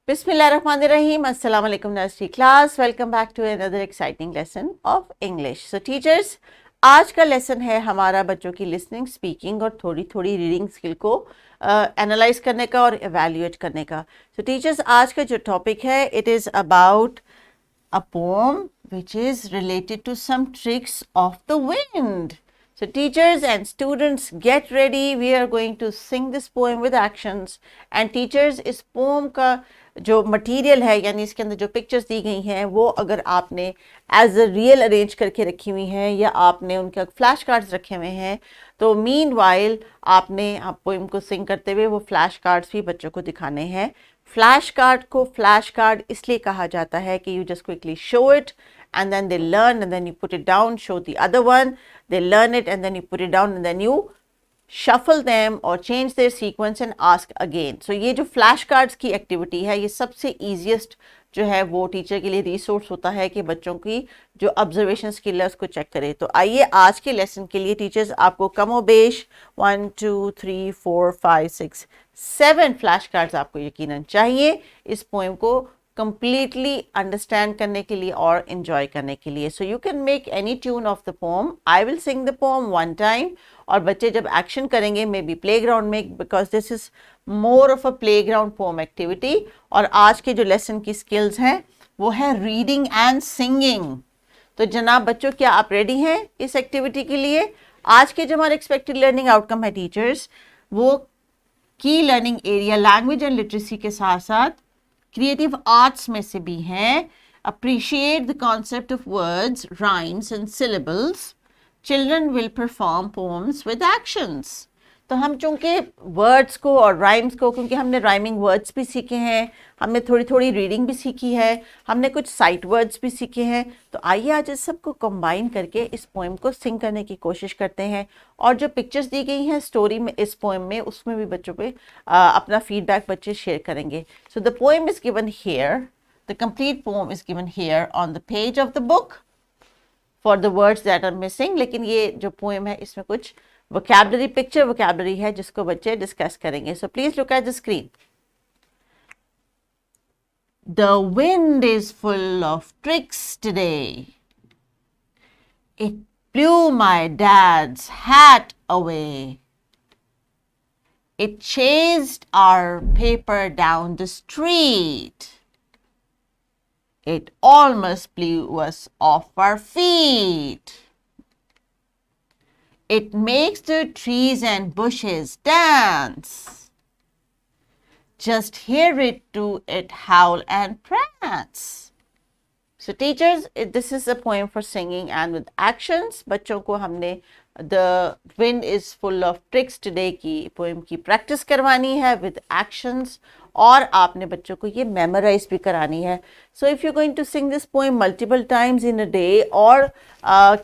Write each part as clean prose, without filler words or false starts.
Bismillahirrahmanirrahim. Assalamu alaikum nursery class. Welcome back to another exciting lesson of English. So teachers, आज का lesson है हमारा बच्चों की लिसनिंग, स्पीकिंग और थोड़ी थोड़ी रीडिंग स्किल को एनालाइज करने का और एवेल्युएट करने का. So teachers, आज का जो टॉपिक है it is about a poem which is related to some tricks of the wind. So teachers and students, get ready. We are going to sing this poem with actions. And teachers, इस poem का जो material है यानी इसके अंदर जो pictures दी गई हैं वो अगर आपने एज अ रियल अरेंज करके रखी हुई हैं या आपने उनके फ्लैश कार्ड्स रखे हुए हैं तो मीन वाइल आपने आप पोइम को सिंग करते हुए वो फ्लैश कार्ड्स भी बच्चों को दिखाने हैं. फ्लैश कार्ड को फ्लैश कार्ड इसलिए कहा जाता है कि you just quickly show it and then they learn and then you put it down, show the other one, they learn it and then you put it down and then you shuffle them or change their sequence and ask again. So ये जो flash cards की activity है ये सबसे easiest जो है वो teacher के लिए रिसोर्स होता है कि बच्चों की जो ऑब्जर्वेशन स्किल है उसको चेक करे. तो आइए आज के लेसन के लिए टीचर्स आपको कमोबेश 1 2 3 4 5 6 7 फ्लैश कार्ड्स आपको यकीनन चाहिए इस पोएम को completely understand करने के लिए और enjoy करने के लिए. So you can make any tune of the poem. I will sing the poem one time और बच्चे जब action करेंगे maybe playground में because this is more of a playground poem activity. और आज के जो lesson की skills हैं वो है reading and singing. तो जनाब बच्चों क्या आप ready हैं इस activity के लिए? आज के जो हमारे expected learning outcome है teachers वो key learning area language and literacy के साथ साथ क्रिएटिव आर्ट्स में से भी हैं. Appreciate the concept of words, rhymes and syllables. Children will perform poems with actions. तो हम चूंकि वर्ड्स को और राइम्स को क्योंकि हमने राइमिंग वर्ड्स भी सीखे हैं, हमने थोड़ी थोड़ी रीडिंग भी सीखी है, हमने कुछ साइट वर्ड्स भी सीखे हैं, तो आइए आज इस सबको कंबाइन करके इस पोएम को सिंग करने की कोशिश करते हैं. और जो पिक्चर्स दी गई हैं स्टोरी में इस पोएम में उसमें भी बच्चों पे अपना फीडबैक बच्चे शेयर करेंगे. So the poem is given here, the complete poem is given here on the page of the book for the words that are missing. लेकिन ये जो पोएम है इसमें कुछ vocabulary picture vocabulary है जिसको बच्चे डिस्कस करेंगे. So please look at the screen. The wind is full of tricks today. It blew my dad's hat away. It chased our paper down the street. It almost blew us off our feet. It makes the trees and bushes dance. Just hear it do it howl and prance. So teachers, this is a poem for singing and with actions. बच्चों को हमने The wind is full of tricks today की poem की practice करवानी है with actions और आपने बच्चों को ये memorize भी करानी है. So if you're going to sing this poem multiple times in a day or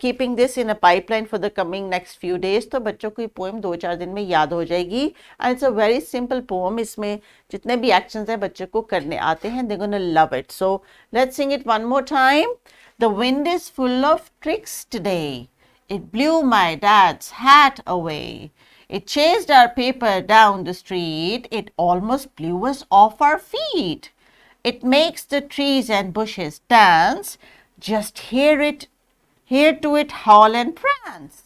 keeping this in a pipeline for the coming next few days तो बच्चों को ये poem 2-4 दिन में याद हो जाएगी. And it's a very simple poem. इसमें जितने भी actions हैं बच्चों को करने आते हैं, they're gonna love it. So let's sing it one more time. The wind is full of tricks today. It blew my dad's hat away. It chased our paper down the street. It almost blew us off our feet. It makes the trees and bushes dance. Just hear to it howl and prance.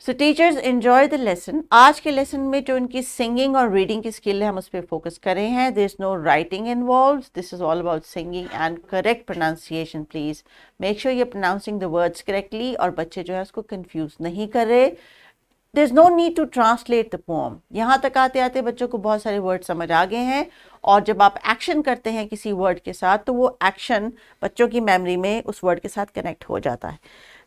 So teachers, enjoy the lesson. आज के lesson में जो इनकी singing और reading की skill है हम उस पर focus करें हैं. There is no writing involved. This is all about singing and correct pronunciation. Please make sure you're pronouncing the words correctly और बच्चे जो है उसको confuse नहीं कर रहे. There is no need to translate the poem. यहाँ तक आते आते बच्चों को बहुत सारे वर्ड समझ आ गए हैं और जब आप एक्शन करते हैं किसी वर्ड के साथ तो वो एक्शन बच्चों की मेमोरी में उस वर्ड के साथ कनेक्ट हो जाता है.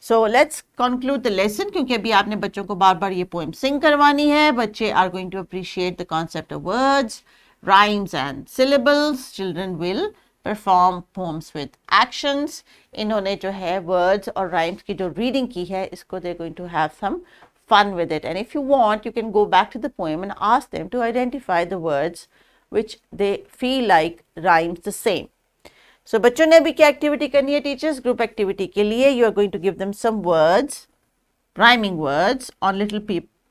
So let's conclude the lesson क्योंकि अभी आपने बच्चों को बार बार ये पोएम सिंग करवानी है. बच्चे are going to appreciate the concept of words, rhymes and syllables. Children will perform poems with actions. इन्होंने जो है words और rhymes की जो reading की है इसको they're going to have some fun with it. And if you want, you can go back to the poem and ask them to identify the words which they feel like rhymes the same. So बच्चों ने अभी क्या activity करनी है teachers? Group activity के लिए you are going to give them some words, rhyming words on little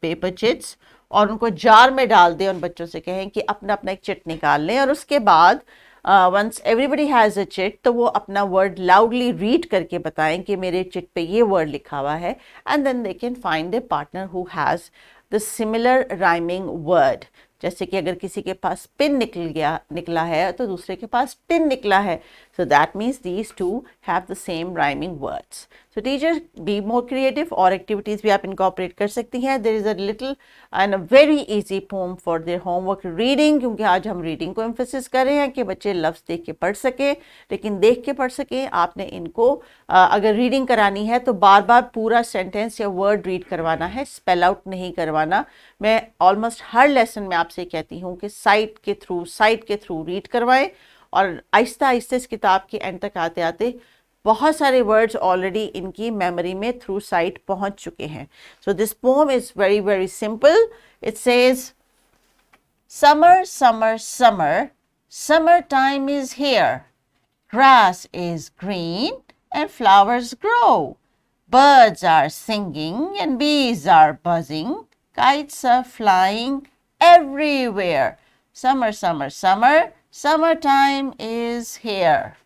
paper chits और उनको जार में डाल दें, उन बच्चों से कहें कि अपना अपना एक चिट निकाल लें और उसके बाद once everybody has a chit तो वो अपना वर्ड लाउडली रीड करके बताएं कि मेरे चिट पे ये वर्ड लिखा हुआ है, and then they can find the partner who has the similar rhyming word. जैसे कि अगर किसी के पास पिन निकला है तो दूसरे के पास टिन निकला है, so that means these two have the same rhyming words. So teachers, be more creative, और activities भी आप incorporate कर सकती हैं. There is a little and a very easy poem for their homework reading, क्योंकि आज हम reading को emphasis कर रहे हैं कि बच्चे लफ्ज़ देख के पढ़ सकें, लेकिन देख के पढ़ सकें आपने इनको अगर रीडिंग करानी है तो बार बार पूरा सेंटेंस या वर्ड रीड करवाना है, स्पेल आउट नहीं करवाना। मैं ऑलमोस्ट हर लेसन में आपसे कहती हूँ कि साइट के थ्रू रीड करवाएं, और आहिस्ता आहिस्ता इस किताब के एंड तक आते आते बहुत सारे वर्ड्स ऑलरेडी इनकी मेमोरी में थ्रू साइट पहुंच चुके हैं। So this pome is very very simple. It says summer summer summer, summer time is here, grass is green and flowers grow, birds are singing and bees are buzzing, kites are flying everywhere, summer summer summer, summertime is here.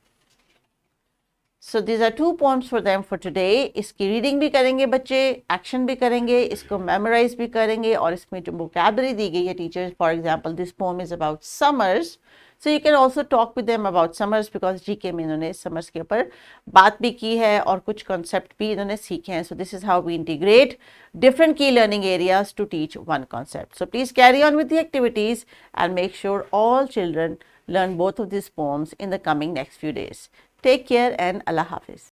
So these are two poems for them for today. इसकी reading भी करेंगे बच्चे, action भी करेंगे, इसको memorise भी करेंगे, और इसमें जो वोकैबुलरी दी गई है teachers, for example this pome is about summers, so you can also talk with them about summers, because GK में इन्होंने समर्स के ऊपर बात भी की है और कुछ कॉन्सेप्ट भी इन्होंने सीखे हैं। So this is how we integrate different key learning areas to teach one concept. So please carry on with the activities and make sure all children learn both of these poems in the coming next few days. Take care and Allah Hafiz.